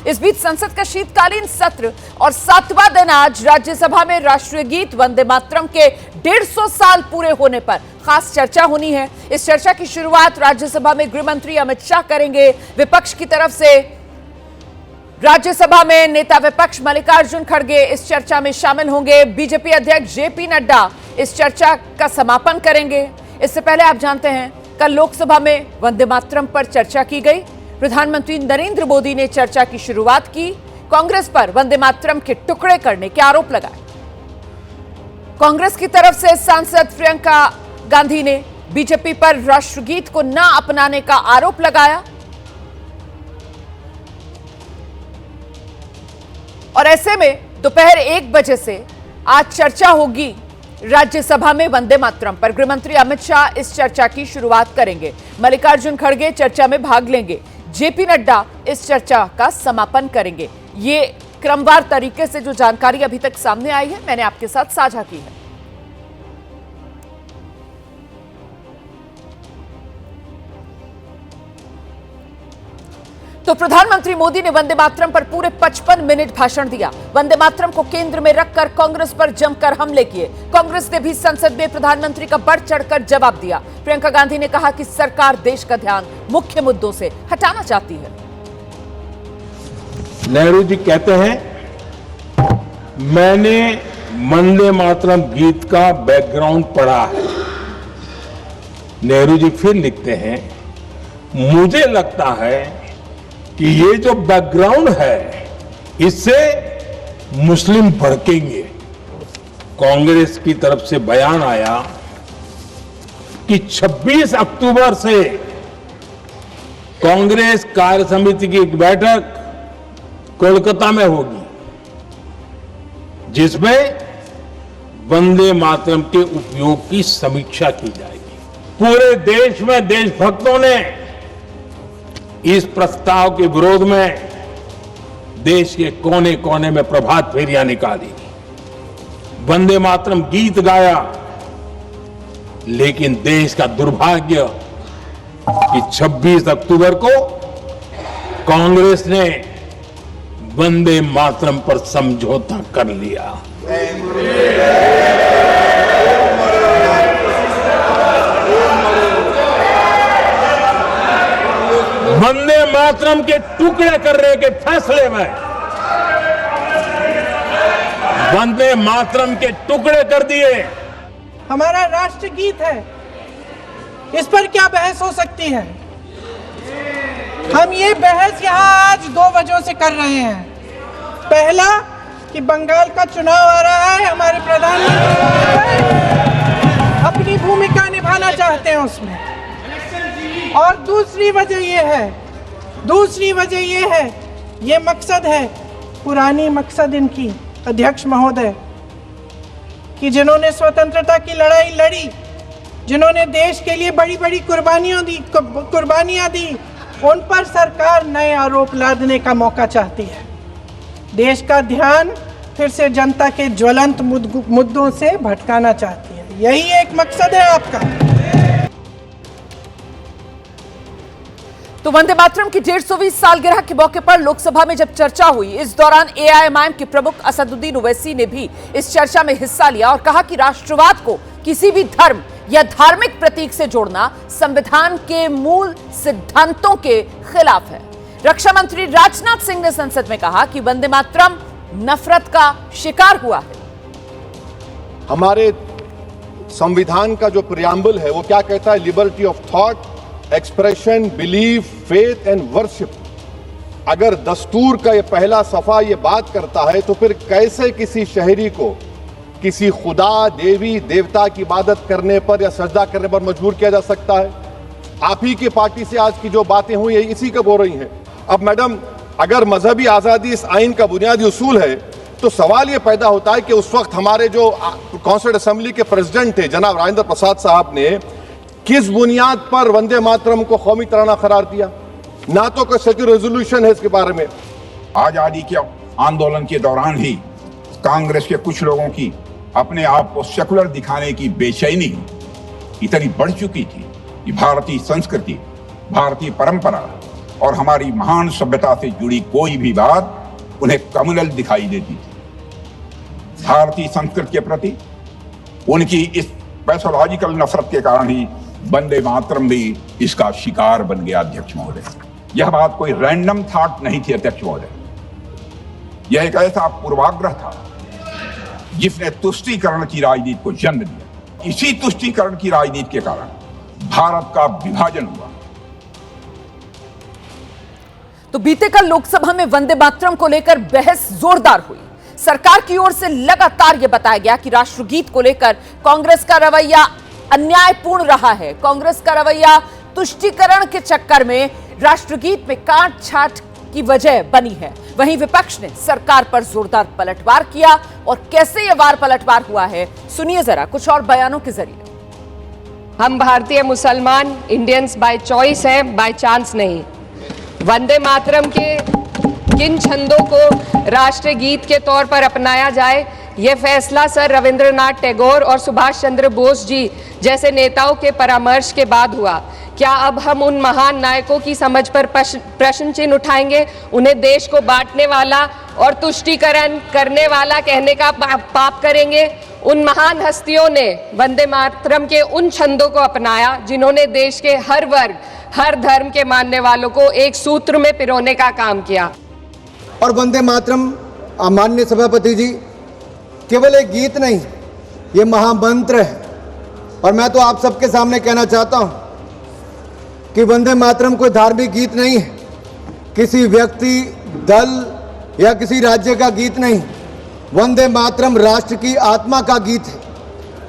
इस बीच संसद का शीतकालीन सत्र और 7वां दिन आज राज्यसभा में राष्ट्रीय गीत वंदे मातरम के 150 साल पूरे होने पर खास चर्चा होनी है। इस चर्चा की शुरुआत राज्यसभा में गृह मंत्री अमित शाह करेंगे। विपक्ष की तरफ से राज्यसभा में नेता विपक्ष मल्लिकार्जुन खड़गे इस चर्चा में शामिल होंगे। बीजेपी अध्यक्ष जेपी नड्डा इस चर्चा का समापन करेंगे। इससे पहले आप जानते हैं कल लोकसभा में वंदे मातरम पर चर्चा की गई। प्रधानमंत्री नरेंद्र मोदी ने चर्चा की शुरुआत की। कांग्रेस पर वंदे मातरम के टुकड़े करने के आरोप लगाए। कांग्रेस की तरफ से सांसद प्रियंका गांधी ने बीजेपी पर राष्ट्रगीत को न अपनाने का आरोप लगाया और ऐसे में दोपहर 1 बजे से आज चर्चा होगी राज्यसभा में वंदे मातरम पर। गृहमंत्री अमित शाह इस चर्चा की शुरुआत करेंगे। मल्लिकार्जुन खड़गे चर्चा में भाग लेंगे। जेपी नड्डा इस चर्चा का समापन करेंगे। ये क्रमवार तरीके से जो जानकारी अभी तक सामने आई है मैंने आपके साथ साझा की है। तो प्रधानमंत्री मोदी ने वंदे मातरम पर पूरे 55 मिनट भाषण दिया। वंदे मातरम को केंद्र में रखकर कांग्रेस पर जमकर हमले किए। कांग्रेस ने भी संसद में प्रधानमंत्री का बढ़ चढ़कर जवाब दिया। प्रियंका गांधी ने कहा कि सरकार देश का ध्यान मुख्य मुद्दों से हटाना चाहती है। नेहरू जी कहते हैं, मैंने वंदे मातरम गीत का बैकग्राउंड पढ़ा है। नेहरू जी फिर लिखते हैं, मुझे लगता है कि ये जो बैकग्राउंड है इससे मुस्लिम भड़केंगे। कांग्रेस की तरफ से बयान आया कि 26 अक्टूबर से कांग्रेस कार्य समिति की एक बैठक कोलकाता में होगी जिसमें वंदे मातरम के उपयोग की समीक्षा की जाएगी। पूरे देश में देशभक्तों ने इस प्रस्ताव के विरोध में देश के कोने कोने में प्रभात फेरियां निकाली, वंदे मातरम गीत गाया। लेकिन देश का दुर्भाग्य कि 26 अक्टूबर को कांग्रेस ने वंदे मातरम पर समझौता कर लिया। वंदे मातरम के टुकड़े करने के फैसले में वंदे मातरम के टुकड़े कर दिए। हमारा राष्ट्रगीत है, इस पर क्या बहस हो सकती है? हम ये बहस यहाँ आज 2 वजहों से कर रहे हैं। पहला कि बंगाल का चुनाव आ रहा है, हमारे प्रधानमंत्री अपनी भूमिका निभाना चाहते हैं उसमें। और दूसरी वजह ये है, ये मकसद है, पुरानी मकसद इनकी अध्यक्ष महोदय कि जिन्होंने स्वतंत्रता की लड़ाई लड़ी, जिन्होंने देश के लिए बड़ी बड़ी कुर्बानियां दी, उन पर सरकार नए आरोप लादने का मौका चाहती है। देश का ध्यान फिर से जनता के ज्वलंत मुद्दों से भटकाना चाहती है। यही एक मकसद है आपका। तो वंदे मातरम की 150वीं सालगिरह के मौके पर लोकसभा में जब चर्चा हुई, इस दौरान एआईएमआईएम के प्रमुख असदुद्दीन ओवैसी ने भी इस चर्चा में हिस्सा लिया और कहा कि राष्ट्रवाद को किसी भी धर्म या धार्मिक प्रतीक से जोड़ना संविधान के मूल सिद्धांतों के खिलाफ है। रक्षा मंत्री राजनाथ सिंह ने संसद में कहा कि वंदे मातरम नफरत का शिकार हुआ है। हमारे संविधान का जो प्रियम्बल है वो क्या कहता है? Liberty of thought, expression, belief, faith and worship. अगर दस्तूर का ये पहला सफा ये बात करता है तो फिर कैसे किसी शहरी को किसी खुदा, देवी, देवता की इबादत करने पर या सजदा करने पर मजबूर किया जा सकता है? आप ही की पार्टी से आज की जो बातें हुई है इसी का बोल रही हैं। अब मैडम, अगर मजहबी आजादी इस आइन का बुनियादी उसूल है तो सवाल ये पैदा होता है कि उस वक्त हमारे जो कॉन्स्टिट्यूंट असेंबली के प्रेसिडेंट थे जनाब राजेंद्र प्रसाद साहब ने किस बुनियाद पर वंदे मातरम को कौमी तराना करार दिया? ना तो कोई सेक्युलर रेजोल्यूशन है इसके बारे में। आजादी के आंदोलन के दौरान ही कांग्रेस के कुछ लोगों की अपने आप को सेकुलर दिखाने की बेचैनी इतनी बढ़ चुकी थी कि भारतीय संस्कृति, भारतीय परंपरा और हमारी महान सभ्यता से जुड़ी कोई भी बात उन्हें कम्युनल दिखाई देती थी। भारतीय संस्कृति के प्रति उनकी इस पैथोलॉजिकल नफरत के कारण ही वंदे मातरम भी इसका शिकार बन गया। अध्यक्ष महोदय, यह बात कोई रैंडम थॉट नहीं थी। अध्यक्ष महोदय, यह एक ऐसा पूर्वाग्रह था जिसने तुष्टीकरण की राजनीति को जन्म दिया। इसी तुष्टीकरण की राजनीति के कारण भारत का विभाजन हुआ। तो बीते कल लोकसभा में वंदे मातरम को लेकर बहस जोरदार हुई। सरकार की ओर से लगातार यह बताया गया कि राष्ट्रगीत को लेकर कांग्रेस का रवैया अन्यायपूर्ण रहा है। कांग्रेस का रवैया तुष्टीकरण के चक्कर में राष्ट्रगीत में काट छाट की वजह बनी है। वहीं विपक्ष ने सरकार पर जोरदार पलटवार किया और कैसे यह वार पलटवार हुआ है, सुनिए जरा कुछ और बयानों के जरिए। हम भारतीय मुसलमान इंडियंस बाय चॉइस हैं, बाय चांस नहीं। वंदे मातरम के किन छंदों को राष्ट्रीय गीत के तौर पर अपनाया जाए, यह फैसला सर रविंद्रनाथ टैगोर और सुभाष चंद्र बोस जी जैसे नेताओं के परामर्श के बाद हुआ। क्या अब हम उन महान नायकों की समझ पर प्रश्न चिन्ह उठाएंगे? उन्हें देश को बांटने वाला और तुष्टीकरण करने वाला कहने का पाप करेंगे? उन महान हस्तियों ने वंदे मातरम के उन छंदों को अपनाया जिन्होंने देश के हर वर्ग, हर धर्म के मानने वालों को एक सूत्र में पिरोने का काम किया। और वंदे मातरम, माननीय सभापति जी, केवल एक गीत नहीं, ये महामंत्र है। और मैं तो आप सबके सामने कहना चाहता हूं कि वंदे मातरम कोई धार्मिक गीत नहीं है, किसी व्यक्ति, दल या किसी राज्य का गीत नहीं। वंदे मातरम राष्ट्र की आत्मा का गीत है।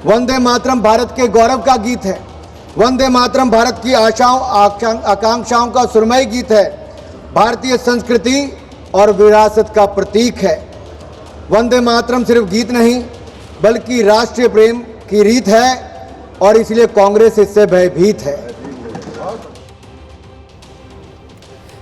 वंदे मातरम भारत के गौरव का गीत है। वंदे मातरम भारत की आशाओं आकांक्षाओं का सुरमई गीत है। भारतीय संस्कृति और विरासत का प्रतीक है। वंदे मातरम सिर्फ गीत नहीं बल्कि राष्ट्रीय प्रेम की रीत है और इसलिए कांग्रेस इससे भयभीत है।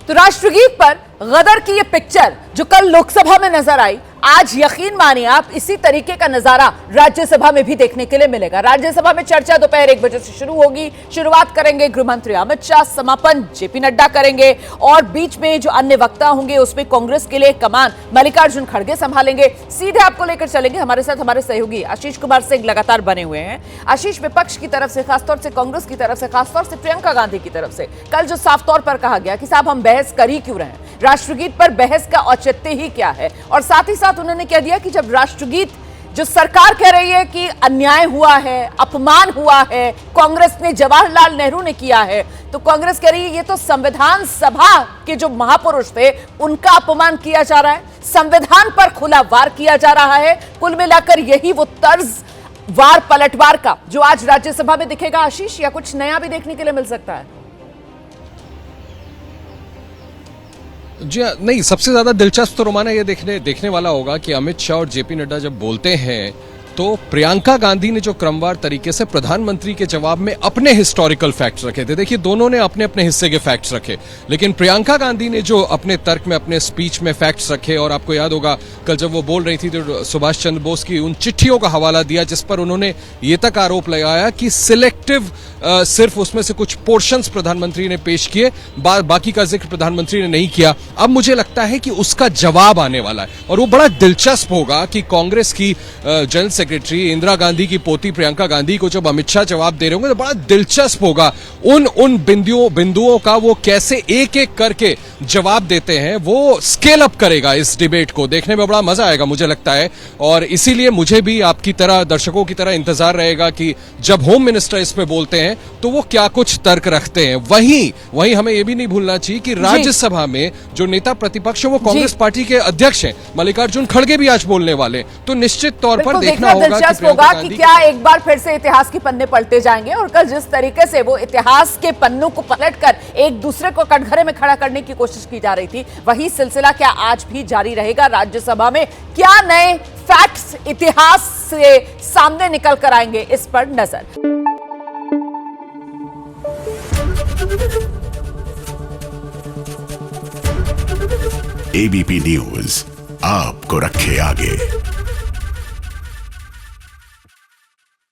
तो राष्ट्रगीत पर गदर की ये पिक्चर जो कल लोकसभा में नजर आई, आज यकीन मानिए आप इसी तरीके का नजारा राज्यसभा में भी देखने के लिए मिलेगा। राज्यसभा में चर्चा दोपहर 1 बजे से शुरू होगी। शुरुआत करेंगे गृह मंत्री अमित शाह, समापन जेपी नड्डा करेंगे और बीच में जो अन्य वक्ता होंगे उसमें कांग्रेस के लिए कमान मल्लिकार्जुन खड़गे संभालेंगे। सीधे आपको लेकर चलेंगे, हमारे साथ हमारे सहयोगी आशीष कुमार सिंह लगातार बने हुए हैं। आशीष, विपक्ष की तरफ से, खासतौर से कांग्रेस की तरफ से, खासतौर से प्रियंका गांधी की तरफ से कल जो साफ तौर पर कहा गया कि साहब हम बहस कर ही क्यों रहे हैं, राष्ट्रगीत पर बहस का औचित्य ही क्या है, और साथ ही साथ उन्होंने कह दिया कि जब राष्ट्रगीत जो सरकार कह रही है कि अन्याय हुआ है, अपमान हुआ है, कांग्रेस ने, जवाहरलाल नेहरू ने किया है, तो कांग्रेस कह रही है ये तो संविधान सभा के जो महापुरुष थे उनका अपमान किया जा रहा है, संविधान पर खुला वार किया जा रहा है। कुल मिलाकर यही वो तर्ज वार पलटवार का जो आज राज्यसभा में दिखेगा आशीष, या कुछ नया भी देखने के लिए मिल सकता है? जी नहीं, सबसे ज्यादा दिलचस्प तो रोमाना ये देखने वाला होगा कि अमित शाह और जेपी नड्डा जब बोलते हैं तो प्रियंका गांधी ने जो क्रमवार तरीके से प्रधानमंत्री के जवाब में अपने हिस्टोरिकल फैक्ट्स रखे थे, देखिए दोनों ने अपने अपने हिस्से के फैक्ट्स रखे, लेकिन प्रियंका गांधी ने जो अपने तर्क में, अपने स्पीच में फैक्ट्स रखे, और आपको याद होगा कल जब वो बोल रही थी तो सुभाष चंद्र बोस की उन चिट्ठियों का हवाला दिया जिस पर उन्होंने ये तक आरोप लगाया कि सिलेक्टिव सिर्फ उसमें से कुछ पोर्शंस प्रधानमंत्री ने पेश किए, बाकी का जिक्र प्रधानमंत्री ने नहीं किया। अब मुझे लगता है कि उसका जवाब आने वाला है और वो बड़ा दिलचस्प होगा कि कांग्रेस की जनरल सेक्रेटरी इंदिरा गांधी की पोती प्रियंका गांधी को जब अमित शाह जवाब दे रहे होंगे तो बड़ा दिलचस्प होगा उन बिंदुओं का वो कैसे एक एक करके जवाब देते हैं। वो स्केल अप करेगा इस डिबेट को, देखने में बड़ा मजा आएगा मुझे लगता है। और इसीलिए मुझे भी आपकी तरह, दर्शकों की तरह इंतजार रहेगा कि जब होम मिनिस्टर इस पे बोलते हैं तो वो क्या कुछ तर्क रखते हैं। वहीं हमें यह भी नहीं भूलना चाहिए कि राज्यसभा में जो नेता प्रतिपक्ष है वो कांग्रेस पार्टी के अध्यक्ष हैं, मल्लिकार्जुन खड़गे भी आज बोलने वाले, तो निश्चित तौर पर देखना होगा कि क्या एक बार फिर से इतिहास के पन्ने पलटे जाएंगे। और कल जिस तरीके से वो इतिहास के पन्नों को पलटकर एक दूसरे को कटघरे में खड़ा करने की कोशिश की जा रही थी, वही सिलसिला क्या आज भी जारी रहेगा राज्यसभा में? क्या नए फैक्ट्स इतिहास से सामने निकल कर आएंगे, इस पर नजर। एबीपी न्यूज आपको रखे आगे।